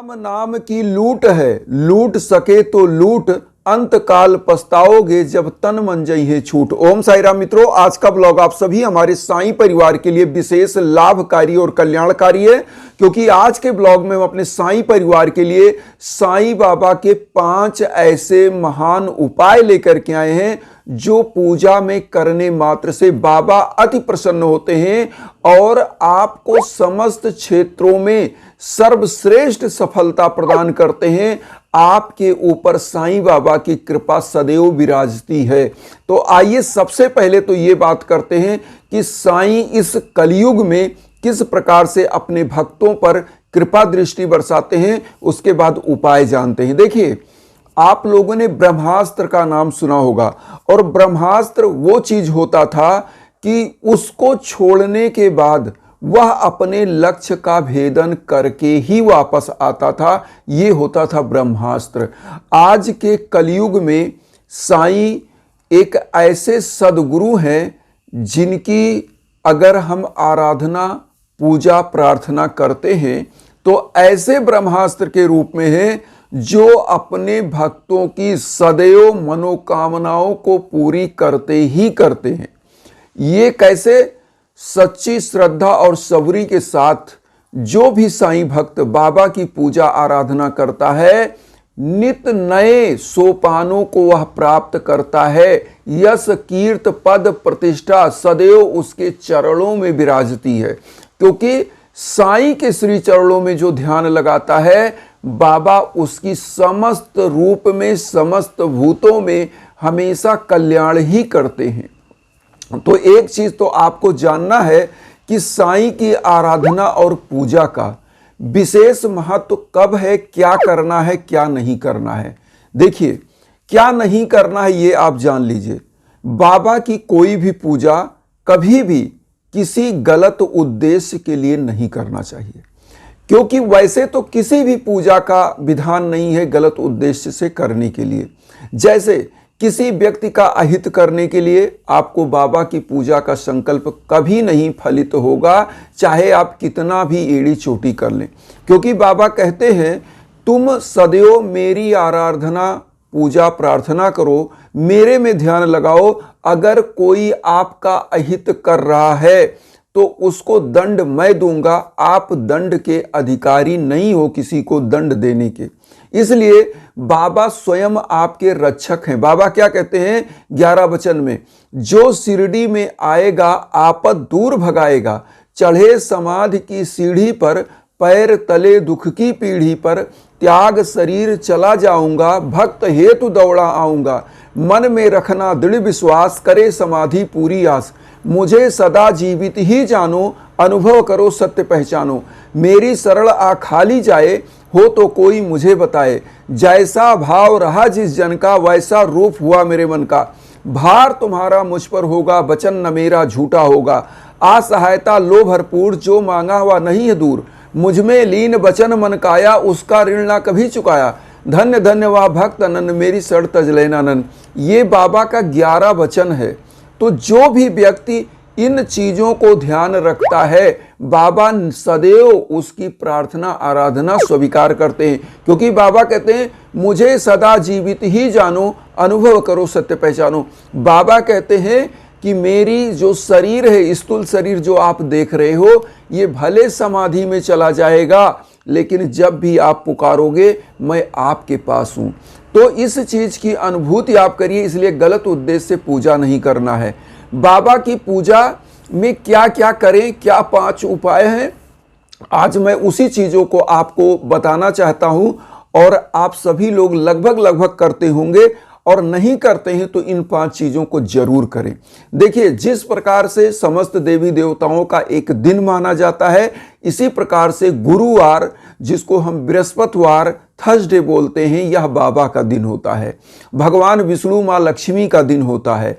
राम नाम की लूट है, लूट सके तो लूट, अंत काल पछताओगे जब तन मन जइहे छूट। ओम साई राम मित्रों, आज का ब्लॉग आप सभी हमारे साईं परिवार के लिए विशेष लाभकारी और कल्याणकारी है, क्योंकि आज के ब्लॉग में हम अपने साईं परिवार के लिए साईं बाबा के 5 ऐसे महान उपाय लेकर के आए हैं जो पूजा में करने मात्र से बाबा अति प्रसन्न होते हैं और आपको समस्त क्षेत्रों में सर्वश्रेष्ठ सफलता प्रदान करते हैं। आपके ऊपर साईं बाबा की कृपा सदैव विराजती है। तो आइए सबसे पहले तो ये बात करते हैं कि साईं इस कलयुग में किस प्रकार से अपने भक्तों पर कृपा दृष्टि बरसाते हैं, उसके बाद उपाय जानते हैं। देखिए, आप लोगों ने ब्रह्मास्त्र का नाम सुना होगा, और ब्रह्मास्त्र वो चीज होता था कि उसको छोड़ने के बाद वह अपने लक्ष्य का भेदन करके ही वापस आता था। ये होता था ब्रह्मास्त्र। आज के कलयुग में साईं एक ऐसे सदगुरु हैं जिनकी अगर हम आराधना पूजा प्रार्थना करते हैं तो ऐसे ब्रह्मास्त्र के रूप में है जो अपने भक्तों की सदैव मनोकामनाओं को पूरी करते ही करते हैं। ये कैसे? सच्ची श्रद्धा और सबरी के साथ जो भी साईं भक्त बाबा की पूजा आराधना करता है, नित नए सोपानों को वह प्राप्त करता है। यश कीर्त पद प्रतिष्ठा सदैव उसके चरणों में विराजती है, क्योंकि साईं के श्री चरणों में जो ध्यान लगाता है, बाबा उसकी समस्त रूप में समस्त भूतों में हमेशा कल्याण ही करते हैं। तो एक चीज तो आपको जानना है कि साईं की आराधना और पूजा का विशेष महत्व कब है, क्या करना है, क्या नहीं करना है। देखिए, क्या नहीं करना है ये आप जान लीजिए। बाबा की कोई भी पूजा कभी भी किसी गलत उद्देश्य के लिए नहीं करना चाहिए, क्योंकि वैसे तो किसी भी पूजा का विधान नहीं है गलत उद्देश्य से करने के लिए। जैसे किसी व्यक्ति का अहित करने के लिए आपको बाबा की पूजा का संकल्प कभी नहीं फलित होगा, चाहे आप कितना भी एड़ी चोटी कर लें, क्योंकि बाबा कहते हैं तुम सदैव मेरी आराधना पूजा प्रार्थना करो, मेरे में ध्यान लगाओ। अगर कोई आपका अहित कर रहा है तो उसको दंड मैं दूंगा, आप दंड के अधिकारी नहीं हो किसी को दंड देने के। इसलिए बाबा स्वयं आपके रक्षक हैं। बाबा क्या कहते हैं 11 वचन में, जो शिरडी में आएगा आपद दूर भगाएगा, चढ़े समाधि की सीढ़ी पर, पैर तले दुख की पीढ़ी पर, त्याग शरीर चला जाऊंगा, भक्त हेतु दौड़ा आऊंगा, मन में रखना दृढ़ विश्वास, करे समाधि पूरी आस, मुझे सदा जीवित ही जानो, अनुभव करो सत्य पहचानो, मेरी सरल आ खाली जाए, हो तो कोई मुझे बताए, जैसा भाव रहा जिस जन का वैसा रूप हुआ मेरे मन का, भार तुम्हारा मुझ पर होगा, वचन न मेरा झूठा होगा, असहायता लो भरपूर, जो मांगा हुआ नहीं है दूर, मुझ में लीन वचन मन काया, उसका ऋण ना कभी चुकाया, धन्य धन्य वह भक्त अनन, मेरी सड़ तज लेना नन। ये बाबा का 11 वचन है। तो जो भी व्यक्ति इन चीजों को ध्यान रखता है, बाबा सदैव उसकी प्रार्थना आराधना स्वीकार करते हैं, क्योंकि बाबा कहते हैं मुझे सदा जीवित ही जानो, अनुभव करो सत्य पहचानो। बाबा कहते हैं कि मेरी जो शरीर है, स्थूल शरीर जो आप देख रहे हो, ये भले समाधि में चला जाएगा, लेकिन जब भी आप पुकारोगे मैं आपके पास हूं। तो इस चीज की अनुभूति आप करिए। इसलिए गलत उद्देश्य से पूजा नहीं करना है। बाबा की पूजा में क्या क्या करें, क्या 5 उपाय हैं, आज मैं उसी चीजों को आपको बताना चाहता हूं। और आप सभी लोग लगभग करते होंगे, और नहीं करते हैं तो इन 5 चीजों को जरूर करें। देखिए, जिस प्रकार से समस्त देवी देवताओं का एक दिन माना जाता है, इसी प्रकार से गुरुवार, जिसको हम बृहस्पतिवार थर्सडे बोलते हैं, यह बाबा का दिन होता है। भगवान विष्णु माँ लक्ष्मी का दिन होता है।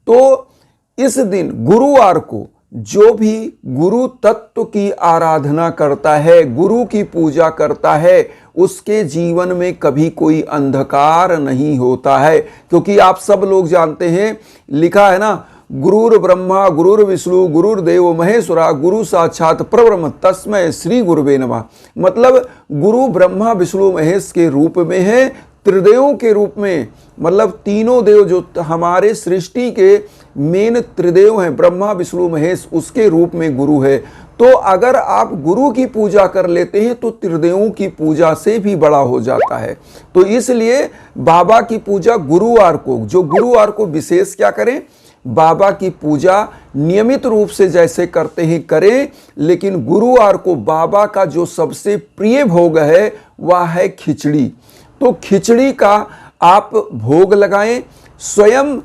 तो इस दिन गुरुवार को जो भी गुरु तत्व की आराधना करता है, गुरु की पूजा करता है, उसके जीवन में कभी कोई अंधकार नहीं होता है। क्योंकि आप सब लोग जानते हैं, लिखा है ना, गुरुर् ब्रह्मा गुरुर्विष्णु गुरुर्देव महेश्वरा गुरु साक्षात परब्रह्म तस्मै श्री गुरुवे नमः। मतलब गुरु ब्रह्मा विष्णु महेश के रूप में है, त्रिदेवों के रूप में, मतलब तीनों देव जो हमारे सृष्टि के मेन त्रिदेव हैं ब्रह्मा विष्णु महेश, उसके रूप में गुरु है। तो अगर आप गुरु की पूजा कर लेते हैं तो त्रिदेवों की पूजा से भी बड़ा हो जाता है। तो इसलिए बाबा की पूजा गुरुवार को, जो गुरुवार को विशेष क्या करें, बाबा की पूजा नियमित रूप से जैसे करते हैं करें, लेकिन गुरुवार को बाबा का जो सबसे प्रिय भोग है वह है खिचड़ी। तो खिचड़ी का आप भोग लगाएं, स्वयं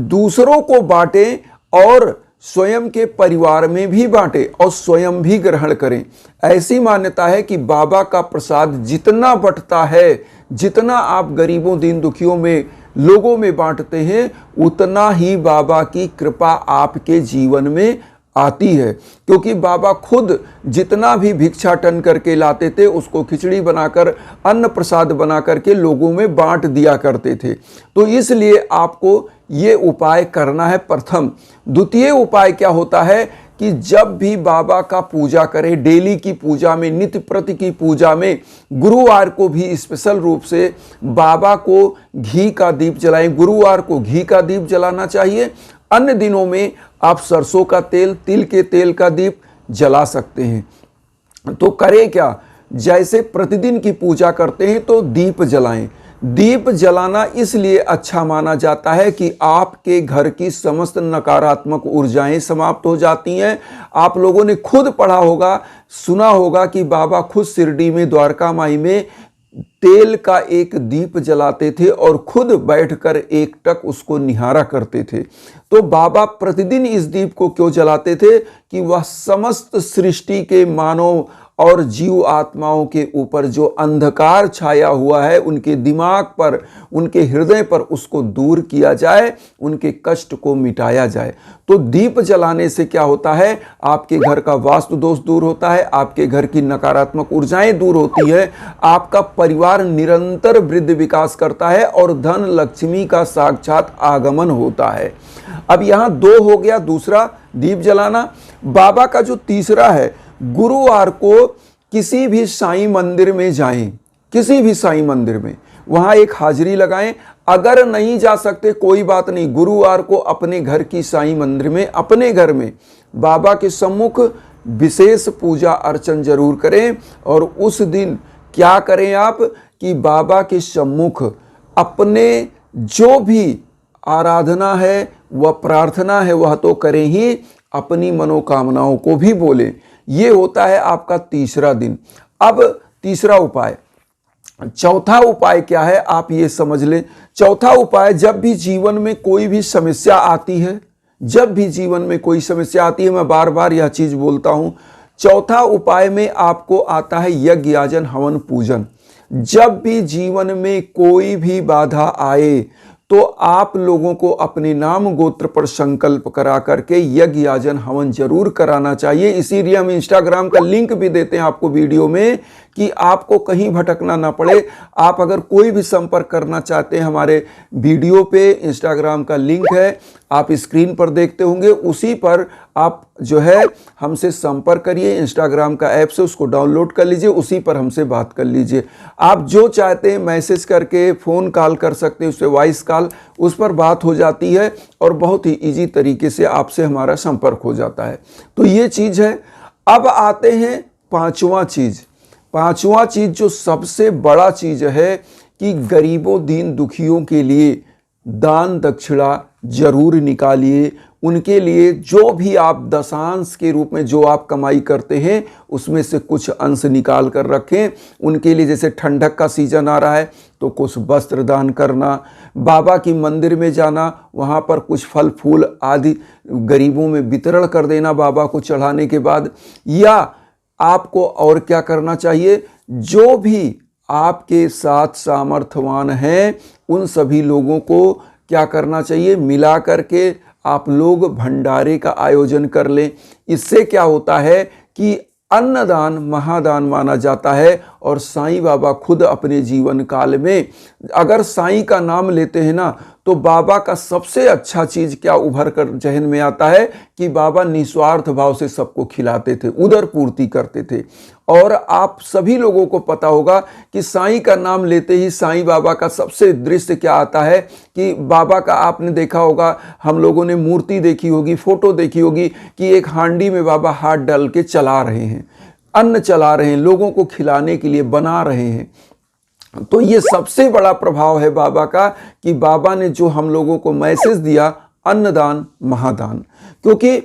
दूसरों को बांटें और स्वयं के परिवार में भी बांटें और स्वयं भी ग्रहण करें। ऐसी मान्यता है कि बाबा का प्रसाद जितना बंटता है, जितना आप गरीबों दीन दुखियों में लोगों में बांटते हैं, उतना ही बाबा की कृपा आपके जीवन में आती है। क्योंकि बाबा खुद जितना भी भिक्षाटन करके लाते थे उसको खिचड़ी बनाकर, अन्न प्रसाद बना करके लोगों में बांट दिया करते थे। तो इसलिए आपको ये उपाय करना है प्रथम। द्वितीय उपाय क्या होता है कि जब भी बाबा का पूजा करें, डेली की पूजा में, नित्य प्रति की पूजा में, गुरुवार को भी स्पेशल रूप से बाबा को घी का दीप जलाएं। गुरुवार को घी का दीप जलाना चाहिए। अन्य दिनों में आप सरसों का तेल, तिल के तेल का दीप जला सकते हैं। तो करें क्या, जैसे प्रतिदिन की पूजा करते हैं तो दीप जलाएं। दीप जलाना इसलिए अच्छा माना जाता है कि आपके घर की समस्त नकारात्मक ऊर्जाएं समाप्त हो जाती हैं। आप लोगों ने खुद पढ़ा होगा, सुना होगा कि बाबा खुद शिरडी में द्वारका माई में तेल का एक दीप जलाते थे और खुद बैठकर एकटक उसको निहारा करते थे। तो बाबा प्रतिदिन इस दीप को क्यों जलाते थे कि वह समस्त सृष्टि के मानव और जीव आत्माओं के ऊपर जो अंधकार छाया हुआ है, उनके दिमाग पर, उनके हृदय पर, उसको दूर किया जाए, उनके कष्ट को मिटाया जाए। तो दीप जलाने से क्या होता है, आपके घर का वास्तु दोष दूर होता है, आपके घर की नकारात्मक ऊर्जाएं दूर होती है, आपका परिवार निरंतर वृद्धि विकास करता है और धन लक्ष्मी का साक्षात आगमन होता है। अब यहाँ दो हो गया, दूसरा दीप जलाना। बाबा का जो तीसरा है, गुरुवार को किसी भी साईं मंदिर में जाएं, किसी भी साईं मंदिर में, वहां एक हाजिरी लगाएं। अगर नहीं जा सकते कोई बात नहीं, गुरुवार को अपने घर की साईं मंदिर में, अपने घर में बाबा के सम्मुख विशेष पूजा अर्चन जरूर करें। और उस दिन क्या करें आप कि बाबा के सम्मुख अपने जो भी आराधना है, वह प्रार्थना है, वह तो करें ही, अपनी मनोकामनाओं को भी बोलें। ये होता है आपका तीसरा दिन। अब तीसरा उपाय, चौथा उपाय क्या है आप ये समझ लें। चौथा उपाय, जब भी जीवन में कोई भी समस्या आती है, जब भी जीवन में कोई समस्या आती है, मैं बार बार यह चीज बोलता हूं, चौथा उपाय में आपको आता है यज्ञ याजन हवन पूजन। जब भी जीवन में कोई भी बाधा आए तो आप लोगों को अपने नाम गोत्र पर संकल्प करा करके यज्ञ याजन हवन जरूर कराना चाहिए। इसीलिए हम इंस्टाग्राम का लिंक भी देते हैं आपको वीडियो में कि आपको कहीं भटकना ना पड़े। आप अगर कोई भी संपर्क करना चाहते हैं, हमारे वीडियो पे इंस्टाग्राम का लिंक है, आप स्क्रीन पर देखते होंगे, उसी पर आप जो है हमसे संपर्क करिए। इंस्टाग्राम का ऐप से उसको डाउनलोड कर लीजिए, उसी पर हमसे बात कर लीजिए। आप जो चाहते हैं मैसेज करके, फ़ोन कॉल कर सकते हैं, उससे वॉइस कॉल, उस पर बात हो जाती है और बहुत ही इजी तरीके से आपसे हमारा संपर्क हो जाता है। तो ये चीज़ है। अब आते हैं पांचवा चीज़ जो सबसे बड़ा चीज़ है कि गरीबों दीन दुखियों के लिए दान दक्षिणा जरूर निकालिए। उनके लिए जो भी आप दशांश के रूप में जो आप कमाई करते हैं उसमें से कुछ अंश निकाल कर रखें। उनके लिए, जैसे ठंडक का सीजन आ रहा है तो कुछ वस्त्र दान करना, बाबा की मंदिर में जाना, वहाँ पर कुछ फल फूल आदि गरीबों में वितरण कर देना बाबा को चढ़ाने के बाद। या आपको और क्या करना चाहिए, जो भी आपके साथ सामर्थ्यवान हैं उन सभी लोगों को क्या करना चाहिए, मिला करके आप लोग भंडारे का आयोजन कर लें। इससे क्या होता है कि अन्नदान महादान माना जाता है। और साईं बाबा खुद अपने जीवन काल में, अगर साईं का नाम लेते हैं ना, तो बाबा का सबसे अच्छा चीज क्या उभर कर जहन में आता है कि बाबा निस्वार्थ भाव से सबको खिलाते थे, उदर पूर्ति करते थे। और आप सभी लोगों को पता होगा कि साईं का नाम लेते ही साईं बाबा का सबसे दृश्य क्या आता है कि बाबा का आपने देखा होगा, हम लोगों ने मूर्ति देखी होगी, फोटो देखी होगी कि एक हांडी में बाबा हाथ डाल के चला रहे हैं, अन्न चला रहे हैं, लोगों को खिलाने के लिए बना रहे हैं। तो ये सबसे बड़ा प्रभाव है बाबा का कि बाबा ने जो हम लोगों को मैसेज दिया, अन्नदान महादान। क्योंकि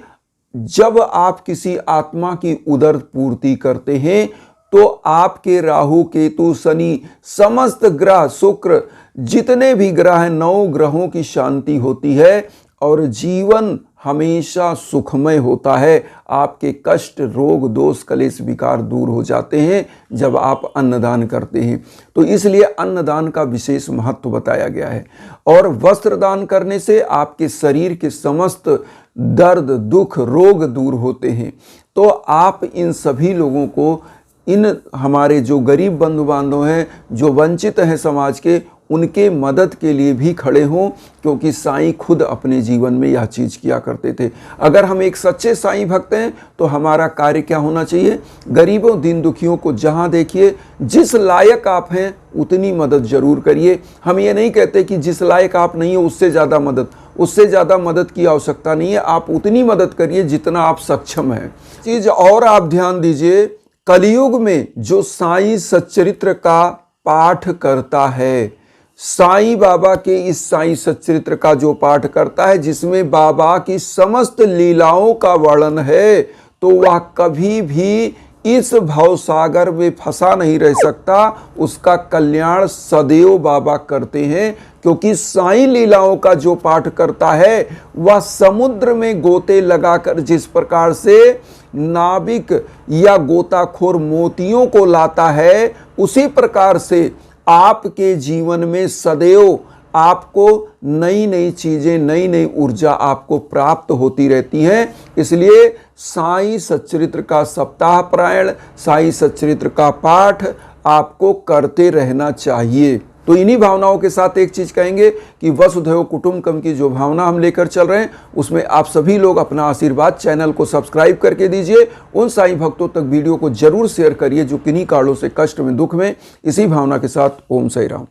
जब आप किसी आत्मा की उदर पूर्ति करते हैं तो आपके राहु केतु शनि समस्त ग्रह, शुक्र, जितने भी ग्रह हैं, 9 ग्रहों की शांति होती है और जीवन हमेशा सुखमय होता है। आपके कष्ट, रोग, दोष, कलेश, विकार दूर हो जाते हैं जब आप अन्नदान करते हैं। तो इसलिए अन्नदान का विशेष महत्व बताया गया है। और वस्त्र दान करने से आपके शरीर के समस्त दर्द, दुख, रोग दूर होते हैं। तो आप इन सभी लोगों को, इन हमारे जो गरीब बंधु बांधव हैं, जो वंचित हैं समाज के, उनके मदद के लिए भी खड़े हों, क्योंकि साईं खुद अपने जीवन में यह चीज़ किया करते थे। अगर हम एक सच्चे साईं भक्त हैं तो हमारा कार्य क्या होना चाहिए? गरीबों, दीन दुखियों को जहां देखिए, जिस लायक आप हैं उतनी मदद जरूर करिए। हम ये नहीं कहते कि जिस लायक आप नहीं हो उससे ज़्यादा मदद की आवश्यकता नहीं है। आप उतनी मदद करिए जितना आप सक्षम हैं। चीज़ और आप ध्यान दीजिए, कलयुग में जो साईं सच्चरित्र का पाठ करता है, साईं बाबा के इस साईं सच्चरित्र का जो पाठ करता है, जिसमें बाबा की समस्त लीलाओं का वर्णन है, तो वह कभी भी इस भवसागर में फंसा नहीं रह सकता। उसका कल्याण सदैव बाबा करते हैं, क्योंकि साईं लीलाओं का जो पाठ करता है वह समुद्र में गोते लगाकर जिस प्रकार से नाविक या गोताखोर मोतियों को लाता है, उसी प्रकार से आपके जीवन में सदैव आपको नई नई चीजें, नई नई ऊर्जा आपको प्राप्त होती रहती हैं। इसलिए साईं सच्चरित्र का सप्ताह पारायण, साईं सच्चरित्र का पाठ आपको करते रहना चाहिए। तो इन्हीं भावनाओं के साथ एक चीज कहेंगे कि वसुधैव कुटुंबकम की जो भावना हम लेकर चल रहे हैं, उसमें आप सभी लोग अपना आशीर्वाद चैनल को सब्सक्राइब करके दीजिए। उन साईं भक्तों तक वीडियो को जरूर शेयर करिए जो किन्हीं कारणों से कष्ट में, दुख में। इसी भावना के साथ ओम साईं राम।